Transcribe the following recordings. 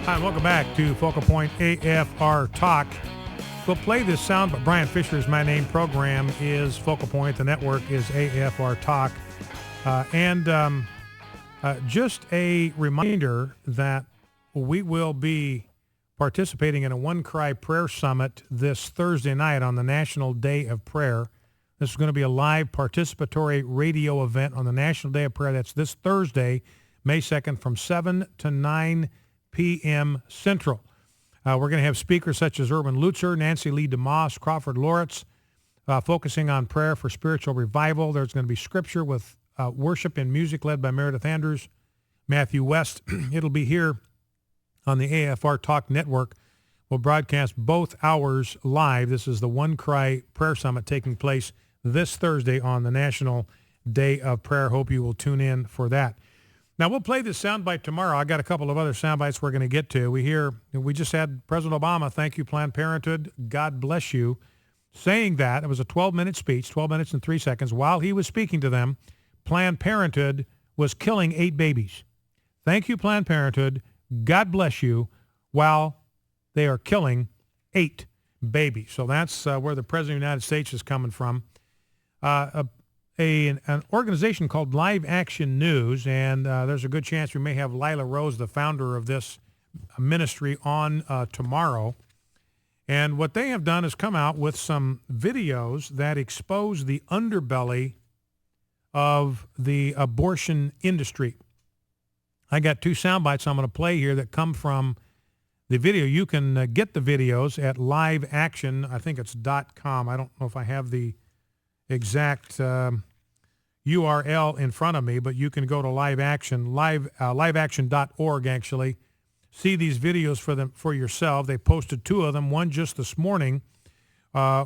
Hi, and welcome back to Focal Point AFR Talk. We'll play this sound, but Brian Fisher is my name. Program is Focal Point. The network is AFR Talk. Just a reminder that we will be participating in a One Cry Prayer Summit this Thursday night on the National Day of Prayer. This is going to be a live participatory radio event on the National Day of Prayer. That's this Thursday, May 2nd, from 7 to 9 p.m. Central. We're going to have speakers such as Erwin Lutzer, Nancy Lee DeMoss, Crawford Loritz, focusing on prayer for spiritual revival. There's going to be scripture with worship and music led by Meredith Andrews, Matthew West. It'll be here on the AFR Talk Network. We'll broadcast both hours live. This is the One Cry Prayer Summit taking place this Thursday on the National Day of Prayer. Hope you will tune in for that. Now, we'll play this soundbite tomorrow. I got a couple of other soundbites we're going to get to. We just had President Obama, thank you, Planned Parenthood, God bless you, saying that. It was a 12-minute speech, 12 minutes and 3 seconds. While he was speaking to them, Planned Parenthood was killing 8 babies. Thank you, Planned Parenthood, God bless you, while they are killing 8 babies. So that's where the President of the United States is coming from. An organization called Live Action News, and there's a good chance we may have Lila Rose, the founder of this ministry, on tomorrow. And what they have done is come out with some videos that expose the underbelly of the abortion industry. I got 2 sound bites I'm going to play here that come from the video. You can get the videos at Live Action, I think it's .com. I don't know if I have the exact URL in front of me, but you can go to Live Action, liveaction.org actually, see these videos for yourself. They posted 2 of them, one just this morning,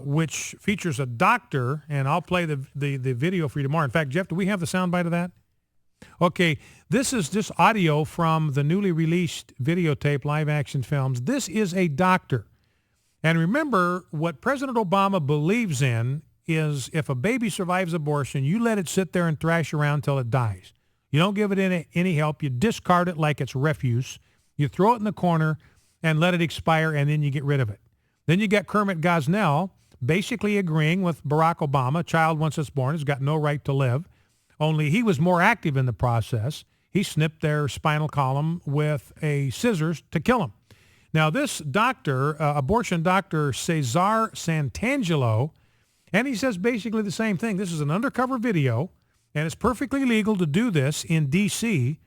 which features a doctor, and I'll play the video for you tomorrow. In fact, Jeff, do we have the soundbite of that? Okay, this is just audio from the newly released videotape, Live Action Films. This is a doctor. And remember, what President Obama believes in is if a baby survives abortion, you let it sit there and thrash around till it dies. You don't give it any help. You discard it like it's refuse. You throw it in the corner and let it expire, and then you get rid of it. Then you got Kermit Gosnell basically agreeing with Barack Obama. A child, once it's born, has got no right to live. Only he was more active in the process. He snipped their spinal column with a scissors to kill him. Now, this doctor, abortion doctor Cesar Santangelo, and he says basically the same thing. This is an undercover video, and it's perfectly legal to do this in D.C.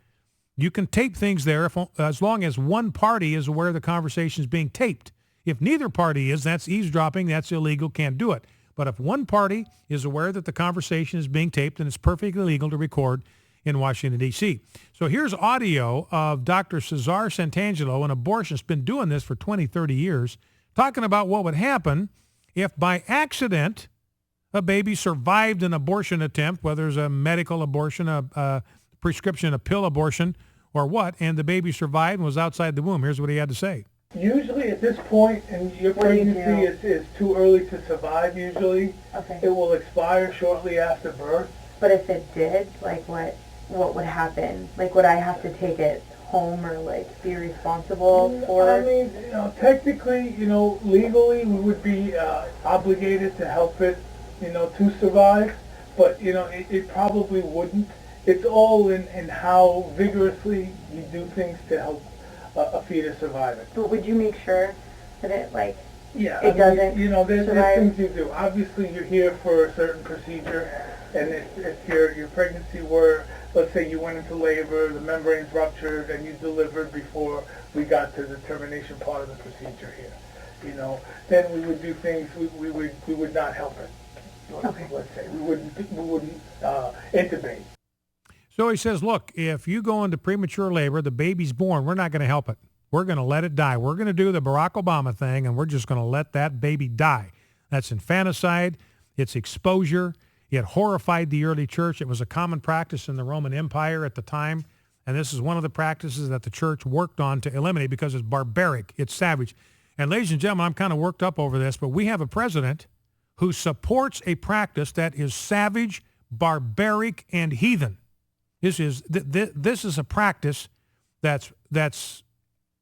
You can tape things there as long as one party is aware the conversation is being taped. If neither party is, that's eavesdropping, that's illegal, can't do it. But if one party is aware that the conversation is being taped, then it's perfectly legal to record in Washington, D.C. So here's audio of Dr. Cesar Santangelo, an abortionist, been doing this for 20, 30 years, talking about what would happen if by accident a baby survived an abortion attempt, whether it's a medical abortion, a prescription, a pill abortion, or what, and the baby survived and was outside the womb. Here's what he had to say. Usually at this point in your pregnancy, it's too early to survive usually. Okay. It will expire shortly after birth. But if it did, like what would happen? Like would I have to take it home or like be responsible for I mean, technically, legally we would be obligated to help it, to survive, but, it probably wouldn't. It's all in how vigorously you do things to help a fetus survive it. But would you make sure that it it doesn't there's survive? things you do. Obviously, you're here for a certain procedure, and if your pregnancy were, let's say you went into labor, the membrane's ruptured, and you delivered before we got to the termination part of the procedure here, then we would do things, we would not help it. Okay. Let's say we wouldn't intubate. So he says, look, if you go into premature labor, the baby's born, we're not going to help it. We're going to let it die. We're going to do the Barack Obama thing, and we're just going to let that baby die. That's infanticide. It's exposure. It horrified the early church. It was a common practice in the Roman Empire at the time, and this is one of the practices that the church worked on to eliminate because it's barbaric. It's savage. And ladies and gentlemen, I'm kind of worked up over this, but we have a president who supports a practice that is savage, barbaric, and heathen. This is a practice that's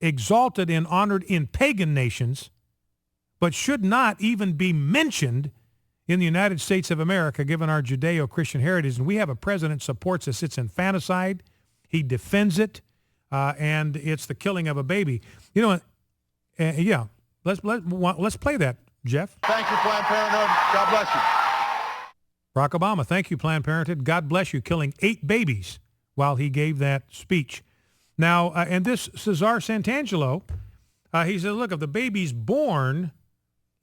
exalted and honored in pagan nations, but should not even be mentioned in the United States of America, given our Judeo-Christian heritage. And we have a president supports this. It's infanticide. He defends it, and it's the killing of a baby. You know, yeah, let's play that, Jeff. Thank you, Planned Parenthood. God bless you. Barack Obama, thank you, Planned Parenthood. God bless you, killing 8 babies while he gave that speech. Now, and this Cesar Santangelo, he said, look, if the baby's born,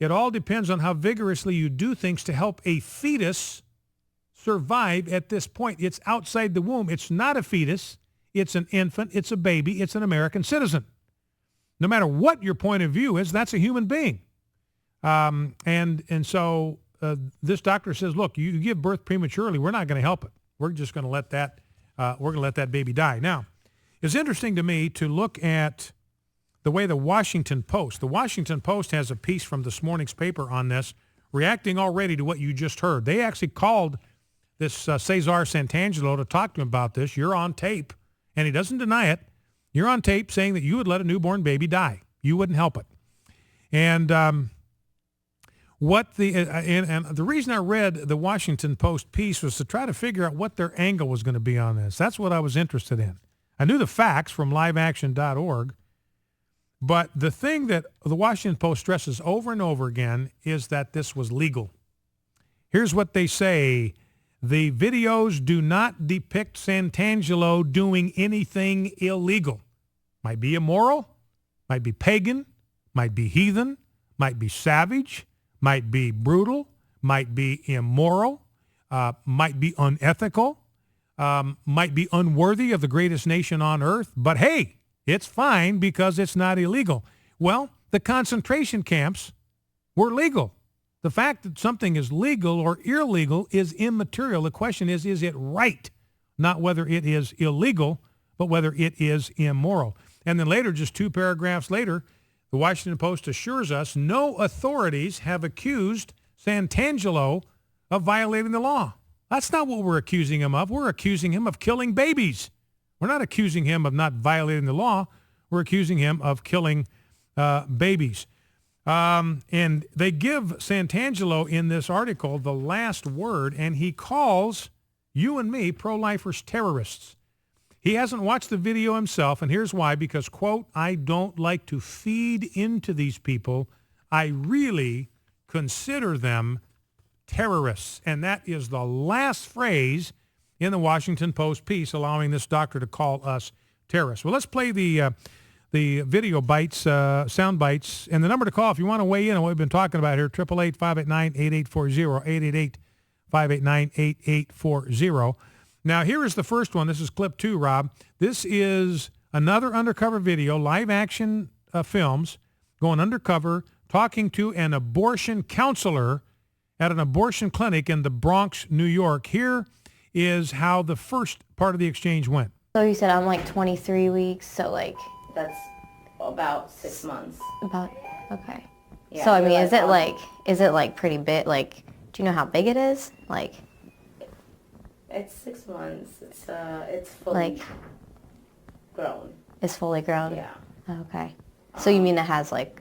it all depends on how vigorously you do things to help a fetus survive at this point. It's outside the womb. It's not a fetus. It's an infant. It's a baby. It's an American citizen. No matter what your point of view is, that's a human being. And so this doctor says, look, you give birth prematurely, we're not going to help it. We're just going to let that baby die. Now, it's interesting to me to look at the way the Washington Post has a piece from this morning's paper on this, reacting already to what you just heard. They actually called this Cesar Santangelo to talk to him about this. You're on tape, and he doesn't deny it. You're on tape saying that you would let a newborn baby die. You wouldn't help it. And and the reason I read the Washington Post piece was to try to figure out what their angle was going to be on this. That's what I was interested in. I knew the facts from liveaction.org, but the thing that the Washington Post stresses over and over again is that this was legal. Here's what they say. The videos do not depict Santangelo doing anything illegal. Might be immoral, might be pagan, might be heathen, might be savage, might be brutal, might be immoral, might be unethical, might be unworthy of the greatest nation on earth. But hey, it's fine because it's not illegal. Well, the concentration camps were legal. The fact that something is legal or illegal is immaterial. The question is it right? Not whether it is illegal, but whether it is immoral. And then later, just 2 paragraphs later, the Washington Post assures us no authorities have accused Santangelo of violating the law. That's not what we're accusing him of. We're accusing him of killing babies. We're not accusing him of not violating the law. We're accusing him of killing babies. And they give Santangelo in this article the last word, and he calls you and me pro-lifers terrorists. He hasn't watched the video himself, and here's why, because, quote, I don't like to feed into these people. I really consider them terrorists. And that is the last phrase in the Washington Post piece, allowing this doctor to call us terrorists. Well, let's play the video bites, sound bites, and the number to call if you want to weigh in on what we've been talking about here, 888-589-8840, 888-589-8840. Now, here is the first one. This is clip 2, Rob. This is another undercover video, live action films, going undercover, talking to an abortion counselor at an abortion clinic in the Bronx, New York. Here is how the first part of the exchange went. So you said I'm like 23 weeks, so like... That's about 6 months. Okay. Yeah, so I mean, you're is it like pretty big? Like, do you know how big it is? Like, it's 6 months. It's fully grown. It's fully grown? Yeah. Okay. So you mean it has like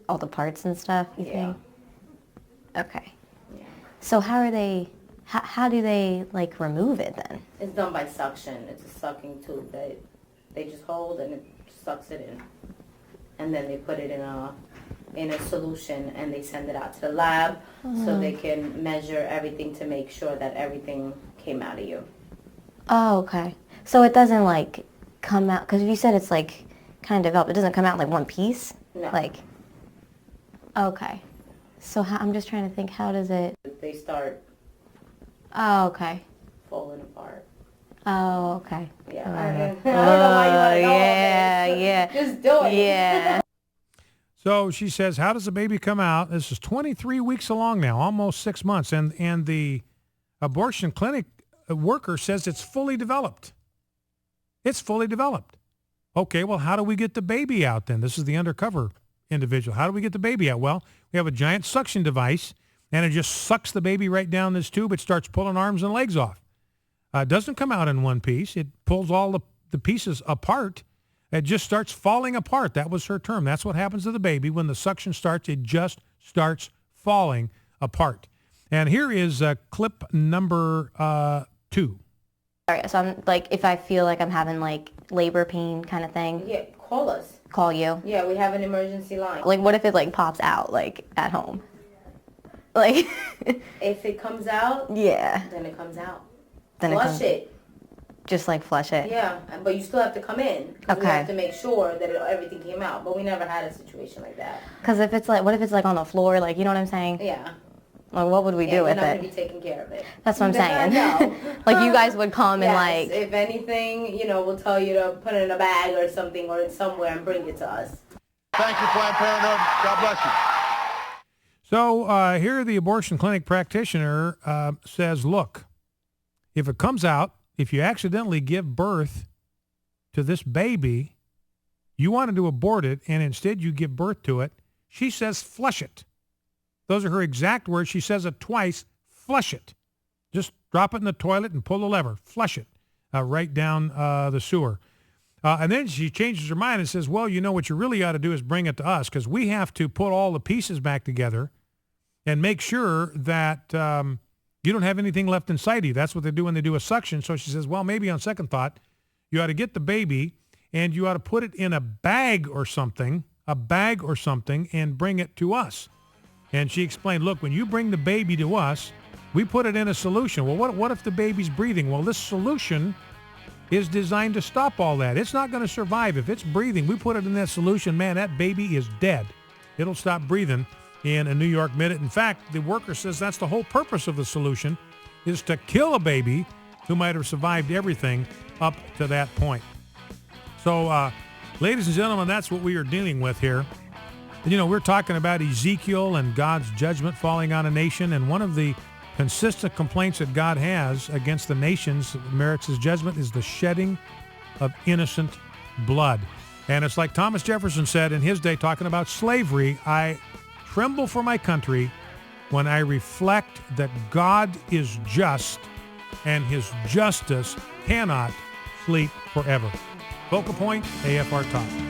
all the parts and stuff, you Yeah. think? Okay. Yeah. So how do they like remove it then? It's done by suction. It's a sucking tube that they just hold and it sucks it in. And then they put it in a solution and they send it out to the lab so they can measure everything to make sure that everything came out of you. Oh, okay. So it doesn't like come out, because you said it's like kind of developed. It doesn't come out like one piece? No. Like, okay. So I'm just trying to think, how does it... They start Oh, okay. falling apart. Oh, okay. Yeah. I don't know why you want to know all this. yeah. Just do it. Yeah. So she says, how does the baby come out? This is 23 weeks along now, almost 6 months. And the abortion clinic worker says it's fully developed. It's fully developed. Okay, well, how do we get the baby out then? This is the undercover individual. How do we get the baby out? Well, we have a giant suction device, and it just sucks the baby right down this tube. It starts pulling arms and legs off. It doesn't come out in one piece. It pulls all the pieces apart. it just starts falling apart. That was her term. That's what happens to the baby. When the suction starts, it just starts falling apart. And here is clip number 2. All right, so I'm like, if I feel like I'm having like labor pain kind of thing, Yeah, call us. call you. Yeah, we have an emergency line. Like, what if it like pops out like at home? Like, If it comes out, yeah, then it comes out. then Flush it. just like flush it. Yeah, but you still have to come in. 'Cause we Okay. have to make sure that everything came out. But we never had a situation like that. Because if it's like, what if it's like on the floor? Like, you know what I'm saying? Yeah. Like, what would we do We're with not going to it? be taking care of it. That's what I'm saying. No. Like, you guys would come and Yes, like, if anything, we'll tell you to put it in a bag or something or somewhere and bring it to us. Thank you, Planned Parenthood. God bless you. So here the abortion clinic practitioner says, look, if it comes out, if you accidentally give birth to this baby, you wanted to abort it, and instead you give birth to it, she says, flush it. Those are her exact words. She says it twice, flush it. Just drop it in the toilet and pull the lever, flush it right down the sewer. And then she changes her mind and says, well, what you really ought to do is bring it to us, because we have to put all the pieces back together and make sure that you don't have anything left inside you. That's what they do when they do a suction. So she says, well, maybe on second thought, you ought to get the baby and you ought to put it in a bag or something, and bring it to us. And she explained, look, when you bring the baby to us, we put it in a solution. Well, what if the baby's breathing? Well, this solution is designed to stop all that. It's not going to survive. If it's breathing, we put it in that solution, man, that baby is dead. It'll stop breathing in a New York minute. In fact, the worker says that's the whole purpose of the solution, is to kill a baby who might have survived everything up to that point. So, ladies and gentlemen, that's what we are dealing with here. We're talking about Ezekiel and God's judgment falling on a nation, and one of the consistent complaints that God has against the nations that merits his judgment is the shedding of innocent blood. And it's like Thomas Jefferson said in his day, talking about slavery, I tremble for my country when I reflect that God is just and his justice cannot sleep forever. Focal Point, AFR Talk.